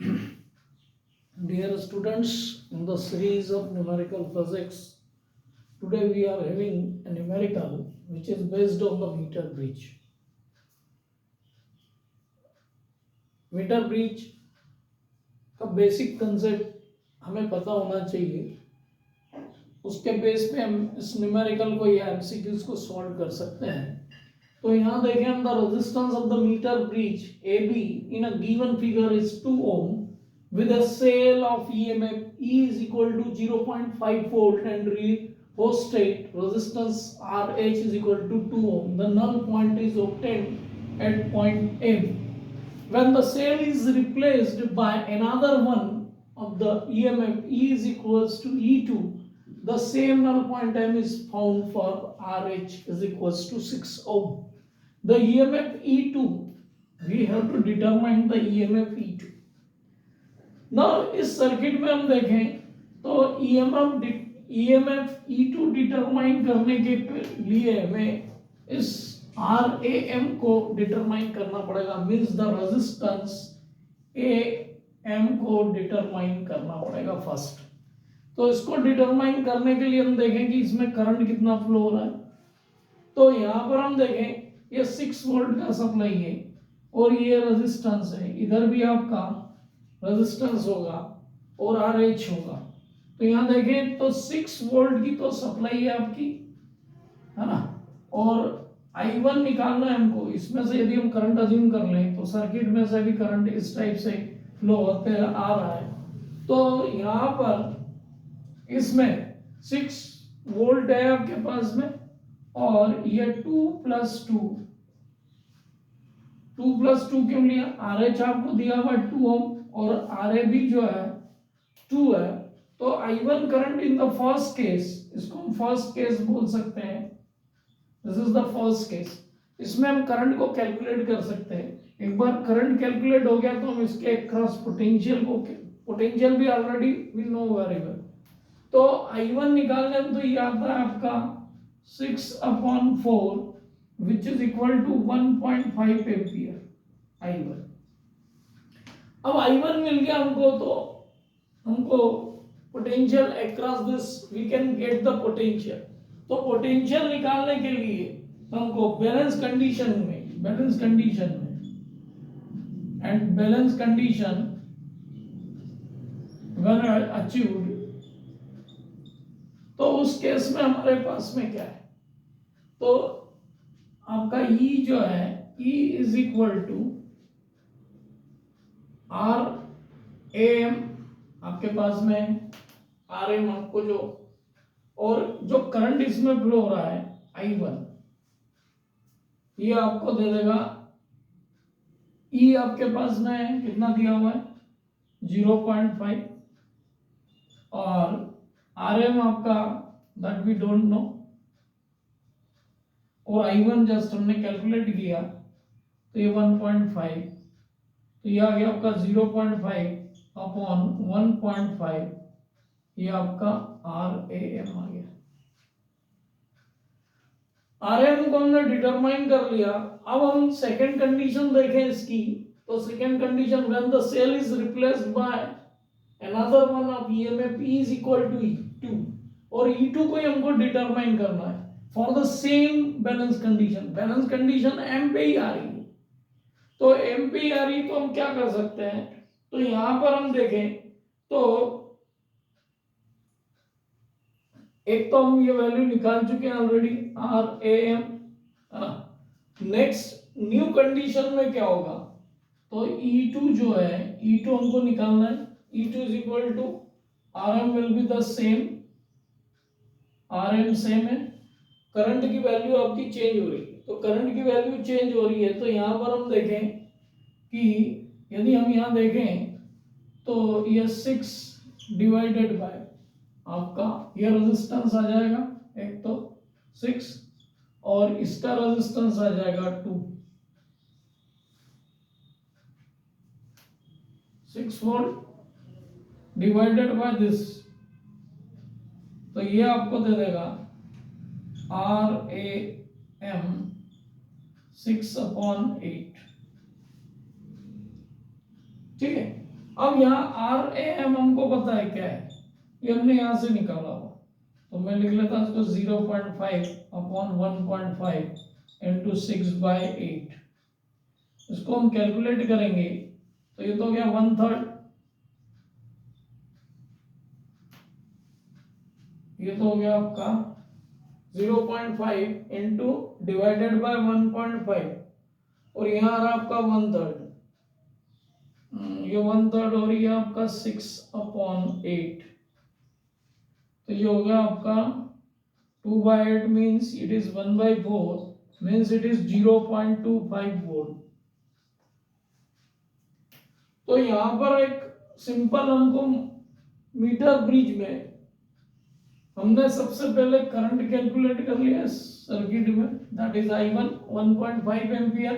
Dear students, in the series of numerical physics, today we are having a numerical which is based on the meter bridge. Metre bridge का basic concept हमें पता होना चाहिए, उसके base पे हम इस न्यूमेरिकल को या एमसीक्यूज को सॉल्व कर सकते हैं। तो यहाँ देखें हम the resistance of the metre bridge A B in a given figure is 2 ohm with a cell of EMF E is equal to 0.5 volt and rheostat resistance RH is equal to 2 ohm. The null point is obtained at point M. When the cell is replaced by another one of the EMF E is equals to E2, the same null point M is found for RH is equals to 6 ohm. The EMF E2, we have to determine the EMF E2. ना इस circuit में हम देखें तो EMF E2 determine करने के लिए हमें इस RAM को डिटरमाइन करना पड़ेगा, मींस द रेजिस्टेंस AM को डिटरमाइन करना पड़ेगा फर्स्ट। तो इसको डिटरमाइन करने के लिए हम देखें कि इसमें करंट कितना फ्लो हो रहा है। तो यहाँ पर हम देखें ये 6 वोल्ट का सप्लाई है और ये रेजिस्टेंस है, इधर भी आपका रेजिस्टेंस होगा और RH होगा। तो यहाँ देखें तो 6 वोल्ट की तो सप्लाई है आपकी, है ना, और I1 निकालना है हमको। इसमें से यदि हम करंट अज्यूम कर लें तो सर्किट में से भी करंट इस टाइप से फ्लो होते आ रहा है। तो यहाँ पर इसमें 6 वोल्ट है आपके पास में और ये 2 + 2 क्यों लिया, RH आपको दिया हुआ 2 ओम और RA भी जो है 2 है। तो I1 current in the first case, इसको हम फर्स्ट केस बोल सकते हैं, this is the first case. इसमें हम करंट को कैलकुलेट कर सकते हैं। एक बार करंट कैलकुलेट हो गया तो हम इसके क्रॉस पोटेंशियल को, पोटेंशियल भी already we know very well. तो I1 निकालने में तो ये आता है आपका 6/4 which is equal to 1.5 ampere I1। अब I1 मिल गया हमको, तो हमको potential across this we can get the potential. तो पोटेंशियल निकालने के लिए हमको बैलेंस कंडीशन में and balance condition when achieved, तो उस केस में हमारे पास में क्या है, तो आपका E जो है E is equal to RAM, आपके पास में RM आपको जो, और जो करंट इसमें फ्लो हो रहा है I1, ये आपको दे देगा E आपके पास में कितना दिया हुआ है 0.5 और RM आपका दैट वी डोंट नो, और I1 जस्ट हमने कैलकुलेट किया तो ये 1.5, तो ये आ गया आपका 0.5/1.5, ये आपका RAM आ गया। RM को हमने डिटरमाइन कर लिया। अब हम सेकंड कंडीशन देखें इसकी, तो second condition when the cell is replaced by another one of EMF E is equal to E2, और E2 को ही हमको डिटरमाइन करना है for the same balance condition. Balance condition M पे ही आ रही है, तो M पे ही आ रही, तो हम क्या कर सकते हैं, तो यहां पर हम देखें तो एक तो हम ये वैल्यू निकाल चुके हैं ऑलरेडी RAM, है ना। नेक्स्ट न्यू कंडीशन में क्या होगा, तो E2 जो है E2 हमको निकालना है। E2 is equal to RM will be the same, RM same है, करंट की वैल्यू आपकी चेंज हो रही है। तो करंट की वैल्यू चेंज हो रही है, तो यहां पर हम देखें कि यदि हम यहां देखें तो ये 6 डिवाइडेड बाय आपका ये रेजिस्टेंस आ जाएगा, एक तो 6 और इसका रेजिस्टेंस आ जाएगा 2, 6 वोल्ट डिवाइडेड बाय दिस, तो ये आपको दे देगा RAM 6/8, ठीक है। अब यहाँ आर ए एम हमको पता है क्या है, ये हमने यहाँ से निकाला हुआ, तो मैं लिख लेता हूँ इसको 0.5 अपॉन 1.5 इंटू 6/8। इसको हम कैलकुलेट करेंगे तो ये तो हो गया 1/3, ये तो हो गया आपका 0.5 इंटू डिवाइडेड बाय 1.5, और यहाँ आ रहा आपका 1/3, ये 1/3 और ये आपका 6/8, तो ये हो गया आपका 2/8 means it is 1/4, means it is 0.25 volt. तो यहां पर एक सिंपल हमको मीटर ब्रिज में हमने सबसे पहले करंट कैलकुलेट कर लिया सर्किट में, that is I1 1.5 ampere.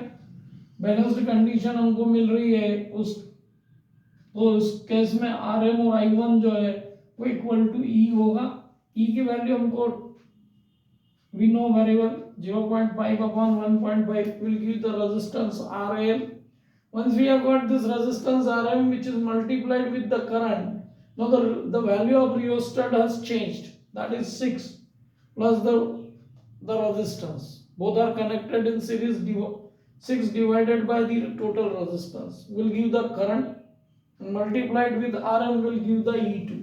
Balanced condition हमको मिल रही है उस केस में RM और I1 जो है वो इक्वल टू E होगा। E की वैल्यू हमको we know very well, 0.5 upon 1.5 will give the resistance RL. Once we have got this resistance Rm which is multiplied with the current, now the value of rheostat has changed, that is 6 plus the resistance, both are connected in series, 6 divided by the total resistance will give the current, multiplied with Rm will give the E2.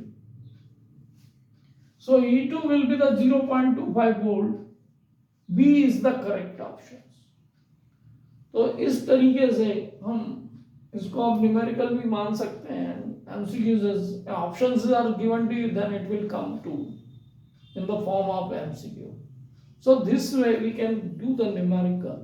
So E2 will be the 0.25 volt. B is the correct option. तो इस तरीके से हम इसको आप numerical भी मान सकते हैं। MCQs options are given to you, then it will come to in the form of MCQ. So this way we can do the numerical.